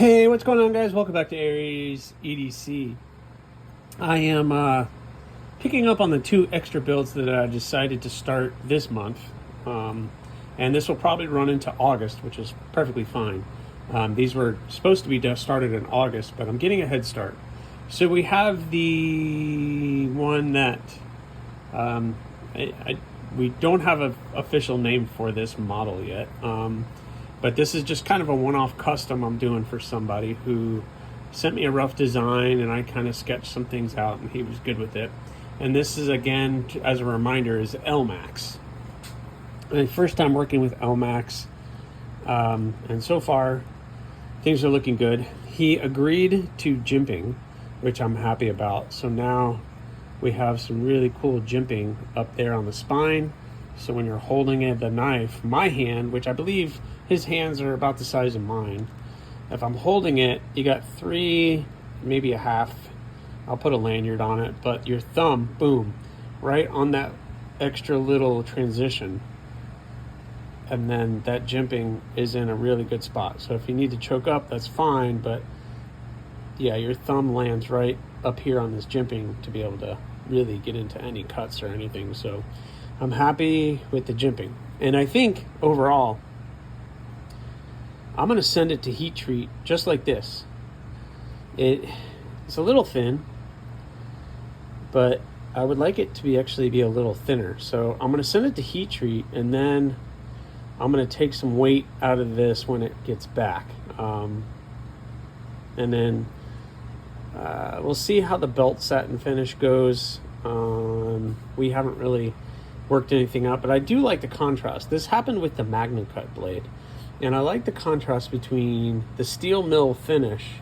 Hey, what's going on, guys? Welcome back to AriesEDC. I am picking up on the 2 extra builds that I decided to start this month. And this will probably run into August, which is perfectly fine. These were supposed to be started in August, but I'm getting a head start. So we have the one that we don't have an official name for this model yet. But this is just kind of a one-off custom I'm doing for somebody who sent me a rough design, and I kind of sketched some things out, and he was good with it. And this is, again, as a reminder, is LMAX. My first time working with LMAX, and so far things are looking good. He agreed to jimping, which I'm happy about. So now we have some really cool jimping up there on the spine. So when you're holding the knife, my hand, which I believe his hands are about the size of mine, if I'm holding it, you got 3, maybe a half, I'll put a lanyard on it, but your thumb, boom, right on that extra little transition. And then that jimping is in a really good spot. So if you need to choke up, that's fine, but yeah, your thumb lands right up here on this jimping to be able to really get into any cuts or anything. So I'm happy with the jimping. And I think overall, I'm going to send it to heat treat just like this. It's a little thin, but I would like it to actually be a little thinner. So I'm going to send it to heat treat, and then I'm going to take some weight out of this when it gets back. And then we'll see how the belt satin finish goes. We haven't really worked anything out, but I do like the contrast. This happened with the Magnum Cut blade, and I like the contrast between the steel mill finish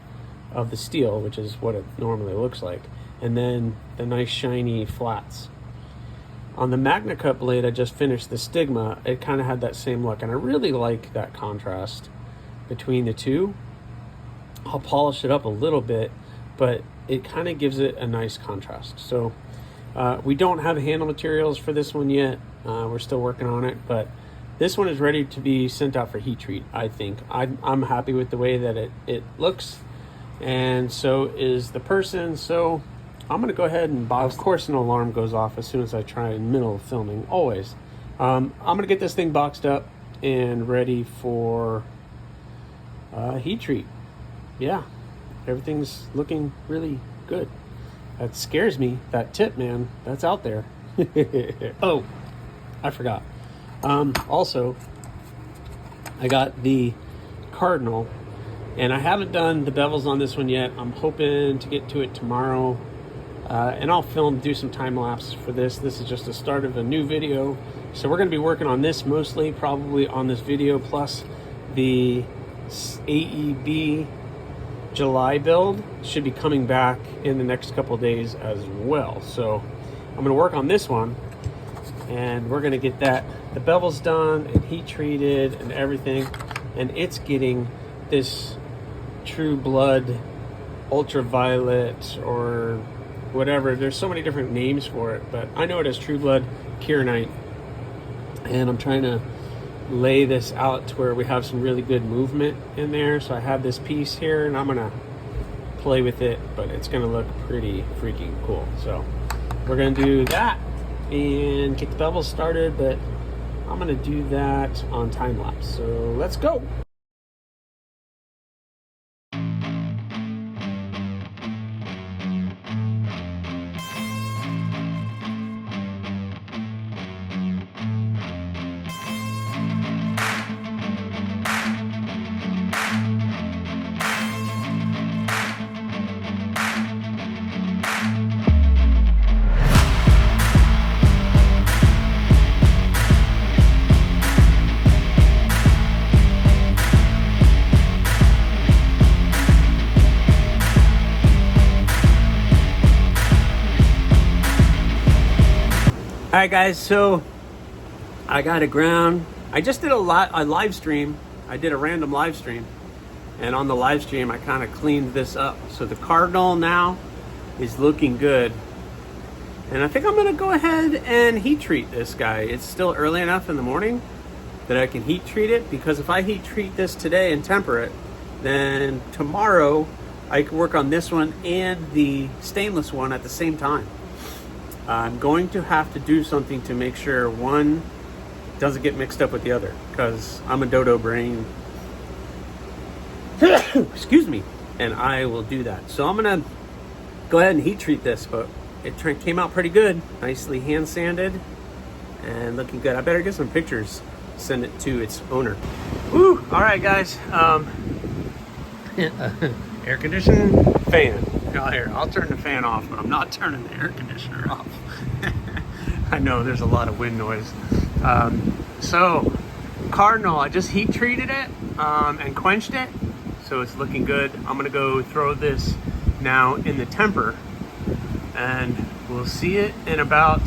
of the steel, which is what it normally looks like, and then the nice shiny flats. On the Magnum Cut blade I just finished, the Stigma, it kind of had that same look, and I really like that contrast between the two. I'll polish it up a little bit, but it kind of gives it a nice contrast. So we don't have handle materials for this one yet. We're still working on it, but this one is ready to be sent out for heat treat, I think. I'm happy with the way that it looks, and so is the person. So I'm going to go ahead and box. Of course, an alarm goes off as soon as I try in the middle of filming, always. I'm going to get this thing boxed up and ready for heat treat. Yeah, everything's looking really good. That scares me, that tip, man. That's out there. Oh, I forgot. Also, I got the Cardinal, and I haven't done the bevels on this one yet. I'm hoping to get to it tomorrow, and I'll do some time lapse for this. This is just the start of a new video, so we're going to be working on this mostly, probably on this video, plus the AEB July build should be coming back in the next couple of days as well. So I'm going to work on this one, and we're going to get the bevels done and heat treated and everything, and it's getting this True Blood ultraviolet or whatever. There's so many different names for it, but I know it as True Blood Kieranite, and I'm trying to lay this out to where we have some really good movement in there. So I have this piece here, and I'm gonna play with it, but it's gonna look pretty freaking cool. So we're gonna do that and get the bevels started, but I'm gonna do that on time lapse. So let's go. All right, guys, so I got a ground. I just did a live stream. I did a random live stream, and on the live stream I kind of cleaned this up. So the Cardinal now is looking good, and I think I'm gonna go ahead and heat treat this guy. It's still early enough in the morning that I can heat treat it, because if I heat treat this today and temper it, then tomorrow I can work on this one and the stainless one at the same time. I'm going to have to do something to make sure one doesn't get mixed up with the other, because I'm a dodo brain. Excuse me. And I will do that. So I'm gonna go ahead and heat treat this, but it came out pretty good. Nicely hand sanded and looking good. I better get some pictures, send it to its owner. Woo! All right, guys. Air conditioning fan. Oh, here, I'll turn the fan off, but I'm not turning the air conditioner off. I know there's a lot of wind noise. So Cardinal, I just heat treated it and quenched it, so it's looking good. I'm gonna go throw this now in the temper, and we'll see it in about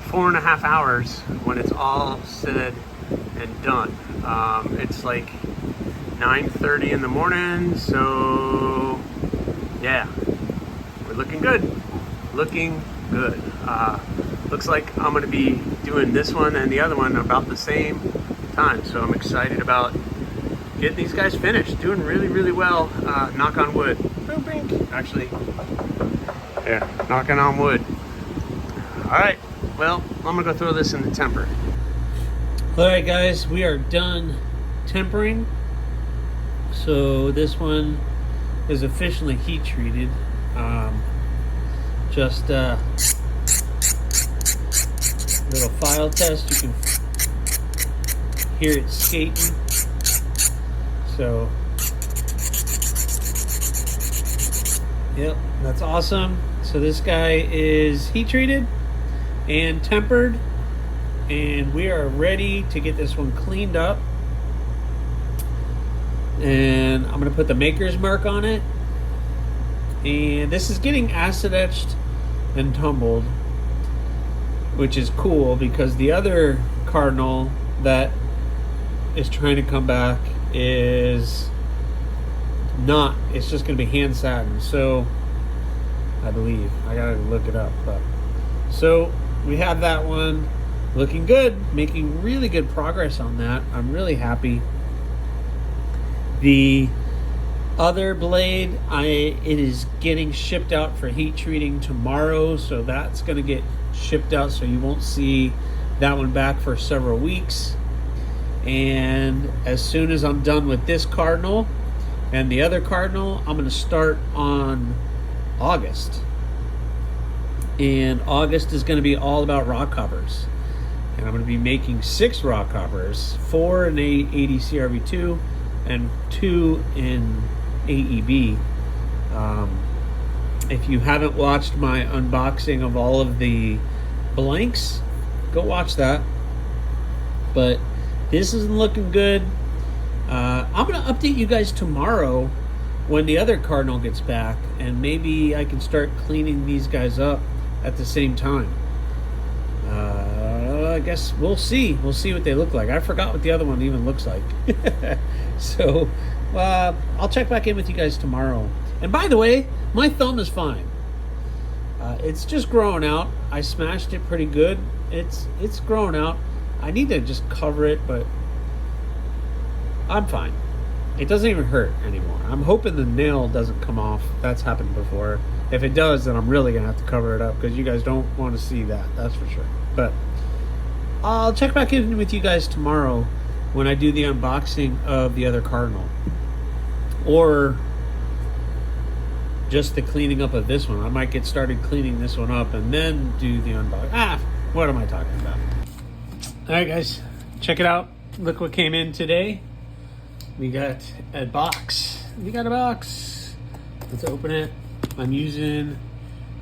4.5 hours when it's all said and done. It's like 9:30 in the morning, so yeah, we're looking good. Looking good. Looks like I'm gonna be doing this one and the other one about the same time, so I'm excited about getting these guys finished. Doing really, really well. Knock on wood. Actually, yeah, knocking on wood. All right, well, I'm gonna go throw this in the temper. All right, guys, we are done tempering. So this one is officially heat treated. Just little file test. You can hear it skating. So, yep, that's awesome. So this guy is heat treated and tempered, and we are ready to get this one cleaned up. And I'm gonna put the maker's mark on it. And this is getting acid etched and tumbled, which is cool because the other Cardinal that is trying to come back is not. It's just going to be hand satin. So I believe I gotta look it up, but so we have that one looking good, making really good progress on that. I'm really happy. The other blade, it is getting shipped out for heat treating tomorrow, so that's going to get shipped out, so you won't see that one back for several weeks. And as soon as I'm done with this Cardinal and the other Cardinal, I'm going to start on August. And August is going to be all about rock hoppers. And I'm going to be making 6 rock hoppers, 4 in AEB CRV2 and 2 in AEB. If you haven't watched my unboxing of all of the blanks, go watch that. But this isn't looking good. I'm going to update you guys tomorrow when the other Cardinal gets back, and maybe I can start cleaning these guys up at the same time. I guess we'll see. We'll see what they look like. I forgot what the other one even looks like. So I'll check back in with you guys tomorrow. And by the way, my thumb is fine. It's just growing out. I smashed it pretty good. It's growing out. I need to just cover it, but I'm fine. It doesn't even hurt anymore. I'm hoping the nail doesn't come off. That's happened before. If it does, then I'm really gonna have to cover it up because you guys don't want to see that. That's for sure. But I'll check back in with you guys tomorrow when I do the unboxing of the other Cardinal, or just the cleaning up of this one. I might get started cleaning this one up and then do the unboxing. What am I talking about? All right, guys, check it out. Look what came in today. We got a box. We got a box. Let's open it. I'm using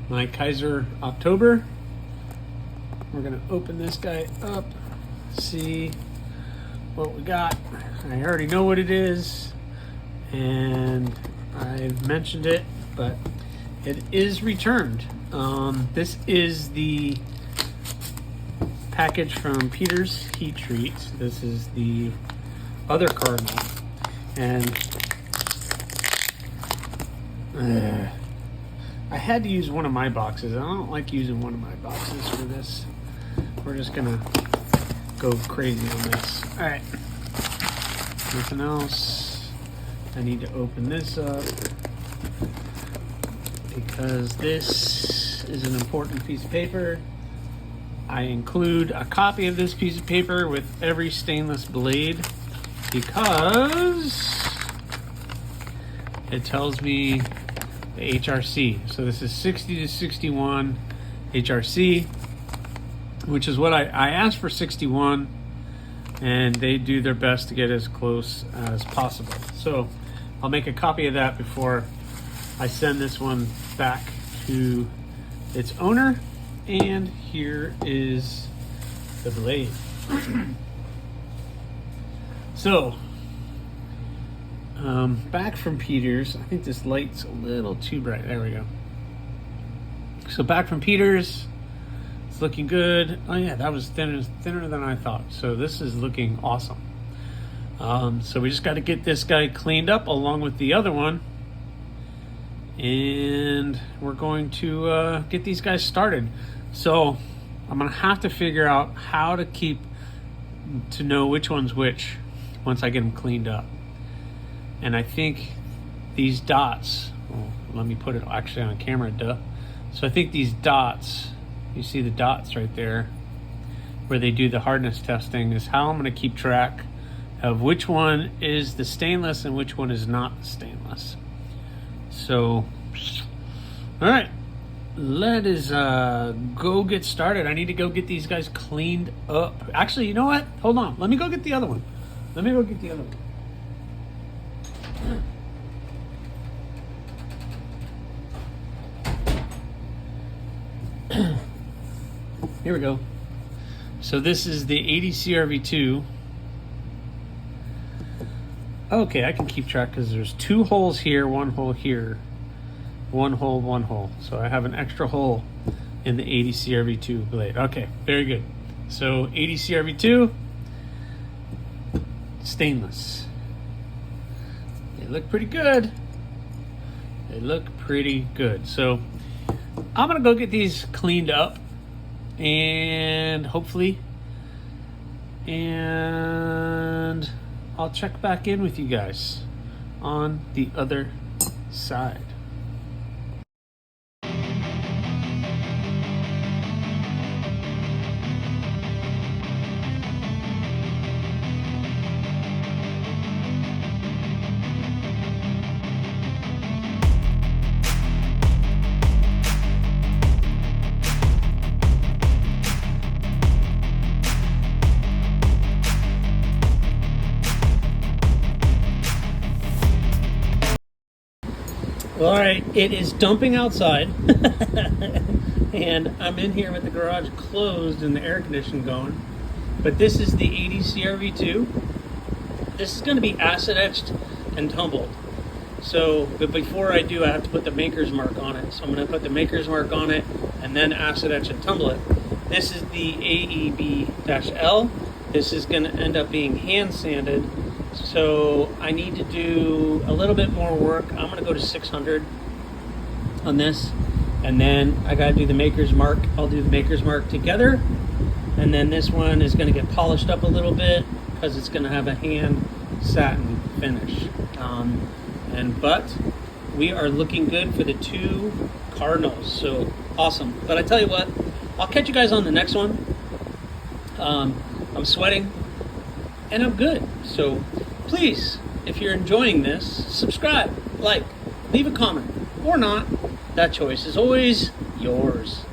my Kaiser October. We're gonna open this guy up, see what we got. I already know what it is, and I've mentioned it, but it is returned. This is the package from Peter's Heat Treat. This is the other Cardinal, and I had to use one of my boxes. I don't like using one of my boxes for this. We're just gonna go crazy on this. All right, nothing else. I need to open this up because this is an important piece of paper. I include a copy of this piece of paper with every stainless blade because it tells me the HRC. So this is 60 to 61 HRC, which is what I asked for 61, and they do their best to get as close as possible. So I'll make a copy of that before I send this one back to its owner. And here is the blade. So, back from Peter's. I think this light's a little too bright. There we go. So back from Peter's. It's looking good. Oh yeah, that was thinner than I thought. So this is looking awesome. So we just got to get this guy cleaned up along with the other one. And we're going to get these guys started. So I'm gonna have to figure out how to know which one's which once I get them cleaned up. And I think these dots, well, let me put it actually on camera, duh. So I think these dots, you see the dots right there where they do the hardness testing, is how I'm gonna keep track of which one is the stainless and which one is not the stainless. So, all right. Let us go get started. I need to go get these guys cleaned up. Actually, you know what? Hold on. Let me go get the other one. Here we go. So this is the ADCRV2. Okay, I can keep track because there's 2 holes here, 1 hole here. 1 hole, 1 hole. So I have an extra hole in the ADCRV2 blade. Okay, very good. So ADCRV2, stainless. They look pretty good. So I'm gonna go get these cleaned up and hopefully, and I'll check back in with you guys on the other side. All right, it is dumping outside and I'm in here with the garage closed and the air conditioning going. But this is the ADCRV2. This is going to be acid etched and tumbled. So, but before I do, I have to put the maker's mark on it. So I'm going to put the maker's mark on it and then acid etch and tumble it. This is the AEB-L. This is going to end up being hand sanded. So I need to do a little bit more work. I'm gonna go to 600 on this, and then I gotta do the maker's mark. I'll do the maker's mark together, and then this one is gonna get polished up a little bit because it's gonna have a hand satin finish. But we are looking good for the 2 Cardinals, so awesome. But I tell you what, I'll catch you guys on the next one. I'm sweating and I'm good. So please, if you're enjoying this, subscribe, like, leave a comment, or not. That choice is always yours.